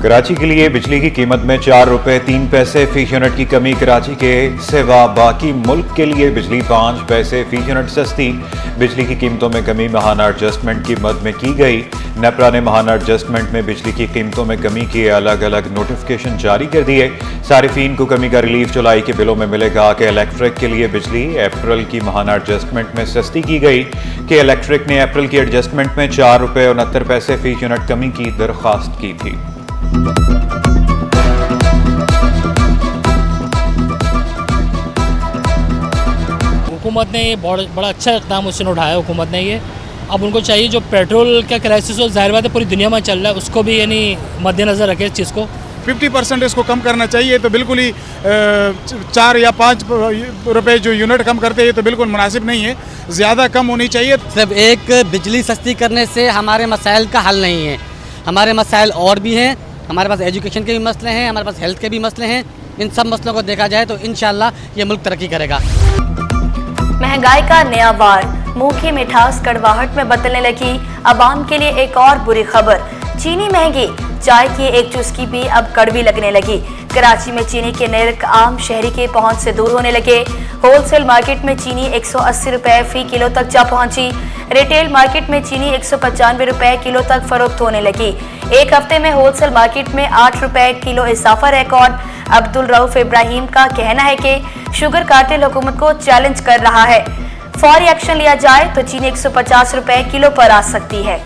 कराची के लिए बिजली की कीमत में 4 रुपए 3 पैसे फी यूनिट की कमी। कराची के सिवा बाकी मुल्क के लिए बिजली 5 पैसे फी यूनिट सस्ती। बिजली की कीमतों में कमी माहाना एडजस्टमेंट की मद में की गई। नेपरा ने माहाना एडजस्टमेंट में बिजली की कीमतों में कमी के अलग अलग नोटिफिकेशन जारी कर दिए। सारिफीन को कमी का रिलीफ जुलाई के बिलों में मिलेगा कि इलेक्ट्रिक के लिए बिजली अप्रैल की माहाना एडजस्टमेंट में सस्ती की गई कि इलेक्ट्रिक ने अप्रैल की एडजस्टमेंट में 4 रुपए 69 पैसे फी यूनिट कमी की दरख्वास्त की थी। हुकूमत ने ये बड़ा अच्छा इक़दाम उसने उठाया। हुकूमत ने ये अब उनको चाहिए जो पेट्रोल का क्राइसिस हो, ज़ाहिर बात है पूरी दुनिया में चल रहा है, उसको भी यानी मद्देनज़र रखे इस चीज़ को। 50% इसको कम करना चाहिए। तो बिल्कुल ही 4 या 5 रुपए जो यूनिट कम करते हैं ये तो बिल्कुल मुनासिब नहीं है, ज़्यादा कम होनी चाहिए। सिर्फ एक बिजली सस्ती करने से हमारे मसाइल का हल नहीं है, हमारे मसाइल और भी हैं। हमारे पास एजुकेशन के भी मसले हैं, हमारे पास हेल्थ के भी मसले हैं। इन सब मसलों को देखा जाए तो इंशाअल्लाह ये मुल्क तरक्की करेगा। महंगाई का नया वार, मुंह की मिठास कड़वाहट में बदलने लगी। अवाम के लिए एक और बुरी खबर, चीनी महंगी, चाय की एक चुस्की भी अब कड़वी लगने लगी। कराची में चीनी के नर्ख आम शहरी के पहुंच से दूर होने लगे। होलसेल मार्केट में चीनी 180 रुपए फी किलो तक जा पहुंची। रिटेल मार्केट में चीनी 195 रुपए किलो तक फरोख्त होने लगी। एक हफ्ते में होलसेल मार्केट में 8 रुपए किलो इजाफा रिकॉर्ड। अब्दुल रऊफ इब्राहिम का कहना है कि शुगर कार्टेल हुकूमत को चैलेंज कर रहा है, फौरी एक्शन लिया जाए तो चीनी 150 रुपए किलो पर आ सकती है।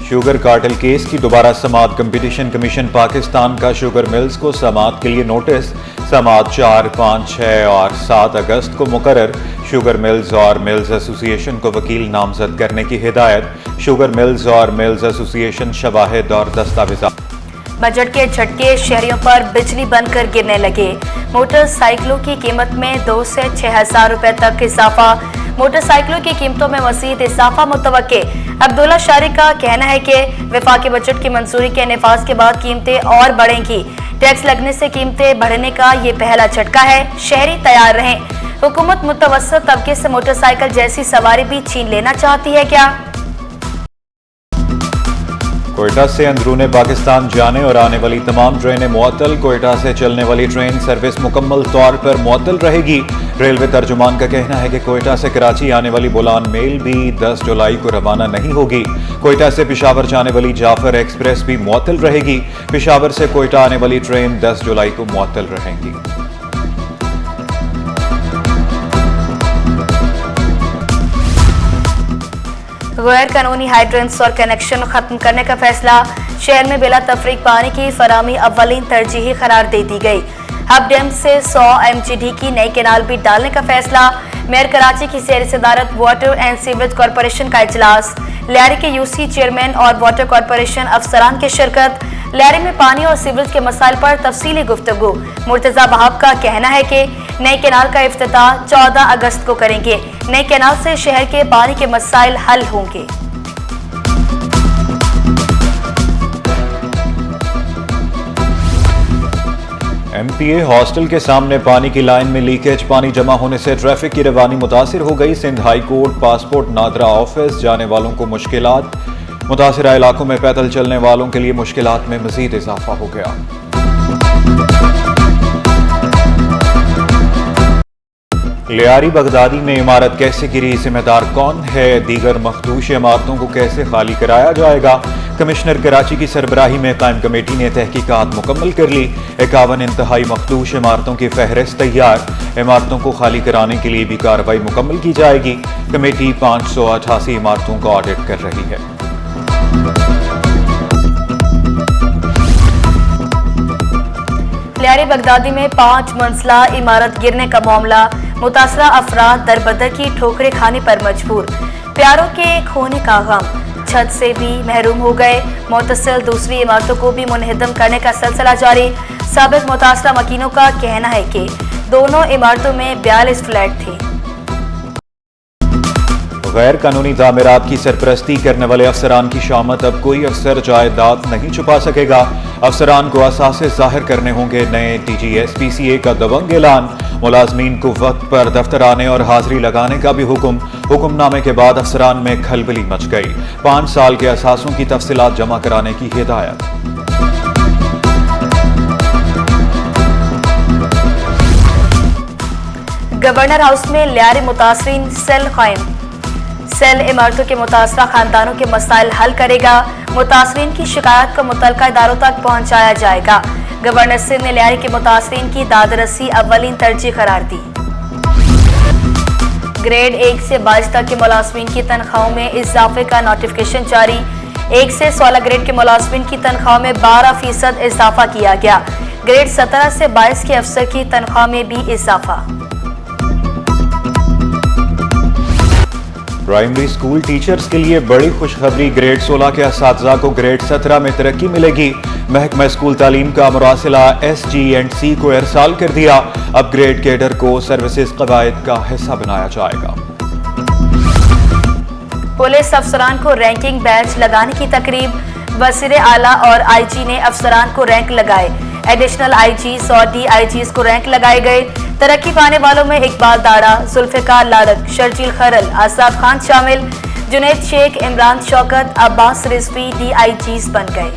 शुगर कार्टेल केस की दोबारा समाअत। कंपटीशन कमीशन पाकिस्तान का शुगर मिल्स को समाअत के लिए नोटिस। समाअत 4, 5, 6 और 7 अगस्त को मुकर्रर। शुगर मिल्स और मिल्स एसोसिएशन को वकील नामजद करने की हिदायत। शुगर मिल्स और मिल्स एसोसिएशन शवाहिद और दस्तावेज़ात। बजट के झटके, शहरियों पर बिजली बनकर गिरने लगे। मोटरसाइकिलों की कीमत में 2 से 6,000 रुपए तक इजाफा। मोटरसाइकिलों की कीमतों में मज़ीद इजाफा मुतवक्के। अब्दुल्ला शारी का कहना है कि वफाकी बजट की मंजूरी के नफाज के बाद कीमतें और बढ़ेंगी। टैक्स लगने से कीमतें बढ़ने का ये पहला झटका है, शहरी तैयार रहें। हुकूमत मुतवस्सित तबके से मोटरसाइकिल जैसी सवारी भी छीन लेना चाहती है क्या? कोयटा से अंदरूने पाकिस्तान जाने और आने वाली तमाम ट्रेनें मुअत्तल। कोयटा से चलने वाली ट्रेन सर्विस मुकम्मल तौर पर मुअत्तल रहेगी। रेलवे तर्जुमान का कहना है कि कोयटा से कराची आने वाली बुलान मेल भी 10 जुलाई को रवाना नहीं होगी। कोयटा से पेशावर जाने वाली जाफर एक्सप्रेस भी मुअत्तल रहेगी। पेशावर से कोयटा आने वाली ट्रेन 10 जुलाई को मुअत्तल रहेंगी। गैर कानूनी हाइड्रेंट्स और कनेक्शन खत्म करने का फैसला। शहर में बिला तफरीक पानी की फराहमी अव्वलीन तरजीही करार दे दी गई। हब डैम से 100 MGD की नई कैनाल भी डालने का फैसला। मेयर कराची की ज़ेर सदारत वाटर एंड सीवरेज कॉरपोरेशन का इजलास। लियारी के UC चेयरमैन और वाटर कॉरपोरेशन अफसरान की शिरकत। लियारी में पानी और सीवरेज के मसाइल पर तफसीली गुफ्तगू। मुर्तजा वहाब का कहना है कि नई कैनाल का इफ्तिताह 14 अगस्त को करेंगे। नई कैनाल से शहर के पानी के मसाइल हल होंगे। MPA हॉस्टल के सामने पानी की लाइन में लीकेज। पानी जमा होने से ट्रैफिक की रवानी मुतासिर हो गई। Sindh high court passport NADRA office जाने वालों को मुश्किलात। मुतासिरा इलाकों में पैदल चलने वालों के लिए मुश्किलात में मजीद इजाफा हो गया। लियारी बगदादी में इमारत कैसे गिरी, जिम्मेदार कौन है, दीगर मखदूश इमारतों को कैसे खाली कराया जाएगा। कमिश्नर कराची की सरबराही में कायम कमेटी ने तहकीकात मुकम्मल कर ली। 51 इंतहाई मखदूश इमारतों की फहरिस्त तैयार। इमारतों को खाली कराने के लिए भी कार्रवाई मुकम्मल की जाएगी। कमेटी 588 इमारतों का ऑडिट कर रही है। लियारी बगदादी में 5 मंजिला इमारत गिरने का मामला। मुतासरा अफराद दरबदर की ठोकरें खाने पर मजबूर। प्यारों के खोने का गम, छत से भी महरूम हो गए। मुतसिल दूसरी इमारतों को भी मुनहदम करने का सिलसिला जारी। साबिक मुतासरा मकीनों का कहना है कि दोनों इमारतों में 42 फ्लैट थे। गैर कानूनी तामीरात की सरपरस्ती करने वाले अफसरान की शामत अब कोई अफसर जायदाद नहीं छुपा सकेगा। अफसरान को असासे जाहिर करने होंगे नए DGSPCA का दबंग ऐलान। मुलाजमीन को वक्त पर दफ्तर आने और हाजिरी लगाने का भी हुक्मनामे के बाद अफसरान में खलबली मच गई। 5 साल के असासों की तफसीलात जमा कराने की हिदायत। गवर्नर हाउस में लियारी मुतासरीन सेल कायम। सेल इमारतों के मुतासरा खानदानों के मसाइल हल करेगा। मुतासरीन की शिकायत को मुतलका इदारों तक पहुंचाया जाएगा। गवर्नर सिंध ने लियारी के मुतासरीन की दादरसी अव्वलीन तरजीह करार दी। ग्रेड 1 से 22 तक के मुलाजमीन की तनख्वाहों में इजाफे का नोटिफिकेशन जारी। 1 से 16 ग्रेड के मुलाजमीन की तनख्वाह में 12% इजाफा किया गया। ग्रेड 17 से 22 के अफसर की तनख्वाह में भी इजाफा। प्राइमरी स्कूल टीचर्स के लिए बड़ी खुशखबरी। ग्रेड 16 के असातिज़ा को ग्रेड 17 में तरक्की मिलेगी। महकमा स्कूल तालीम का मुरासिला SG&C को इरसाल कर दिया। अब ग्रेड कैडर को सर्विसेज कवायद का हिस्सा बनाया जाएगा। पुलिस अफसरान को रैंकिंग बैच लगाने की तकरीब। वज़ीर आला और IG ने अफसरान को रैंक लगाए। एडिशनल IGs और DIGs को रैंक लगाए गए। तरक्की पाने वालों में इकबाल दाड़ा, जुल्फ़िकार लाड़क, शर्जील खरल, आसाद खान शामिल। जुनैद शेख, इमरान शौकत, अब्बास रिजवी DIGs बन गए।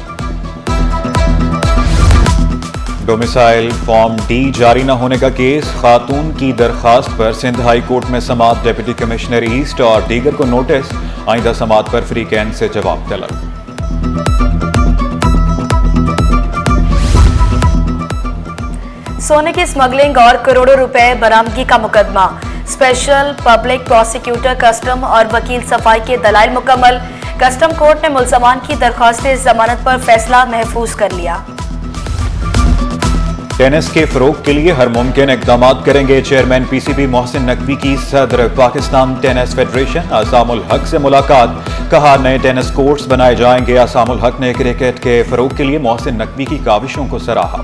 डोमिसाइल फॉर्म D जारी न होने का केस। खातून की दरखास्त पर सिंध हाई कोर्ट में समाअत। डिप्टी कमिश्नर ईस्ट और दीगर को नोटिस। आइंदा समाअत पर फ्री कैन से जवाब तलब। सोने की स्मगलिंग और करोड़ों रुपए बरामदगी का मुकदमा। स्पेशल पब्लिक प्रोसिक्यूटर कस्टम और वकील सफाई के दलाइल मुकम्मल। कस्टम कोर्ट ने मुल्जमान की दरख्वास्त जमानत पर फैसला महफूज कर लिया। टेनिस के फरोग के लिए हर मुमकिन इकदाम करेंगे। चेयरमैन PCB मोहसिन नकवी की सदर पाकिस्तान टेनिस फेडरेशन असामुल हक से मुलाकात। कहा नए टेनिस कोर्ट्स बनाए जाएंगे। असामुल हक ने क्रिकेट के फरोग के लिए मोहसिन नकवी की काविशों को सराहा।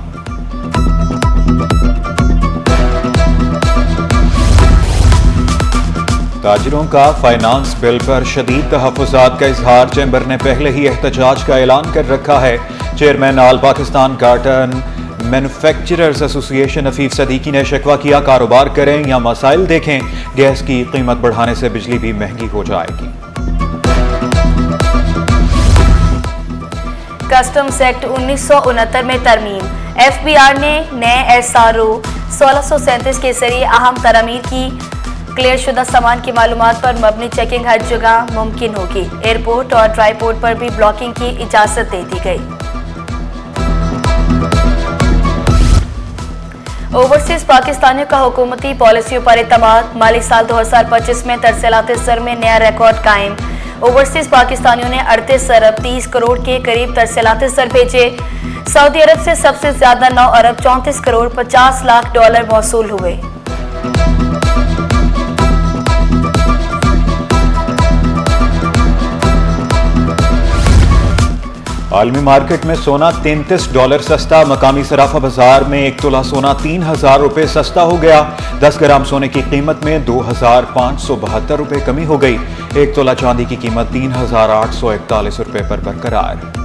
ताजिरों का फाइनेंस बिल पर शदीद तहफ़्फ़ुज़ात का इजहार। चैम्बर ने पहले ही एहतजाज का ऐलान कर रखा है। Chairman all Pakistan carton manufacturers association Hafeef Siddiqui ने शिकवा किया, कारोबार करें या मसाइल देखें, गैस की कीमत बढ़ाने से बिजली भी महंगी हो जाएगी। कस्टम्स एक्ट 1969 में तरमीम। FBR ने नए SRO 1637 के जरिए अहम तरमीर की। क्लियर शुदा सामान की मालूमात पर मबनी चेकिंग हर जगह मुमकिन होगी। एयरपोर्ट और ट्राईपोर्ट पर भी ब्लॉकिंग की इजाजत दे दी गई। ओवरसीज पाकिस्तानियों का हुकूमती पॉलिसियों पर एतमाद। माली साल 2025 में तरसीलात ज़र में नया रिकॉर्ड कायम। ओवरसीज पाकिस्तानियों ने 38 अरब 30 करोड़ के करीब तरसीलात ज़र भेजे। सऊदी अरब से सबसे ज्यादा 9 अरब 34 करोड़ 50 लाख डॉलर मौसूल हुए। आलमी मार्केट में सोना $33 सस्ता। मकामी सराफा बाजार में 1 तोला सोना 3000 रुपये सस्ता हो गया। 10 ग्राम सोने की कीमत में 2572 रुपये कमी हो गई। 1 तोला चांदी की कीमत 3841 रुपये पर बरकरार।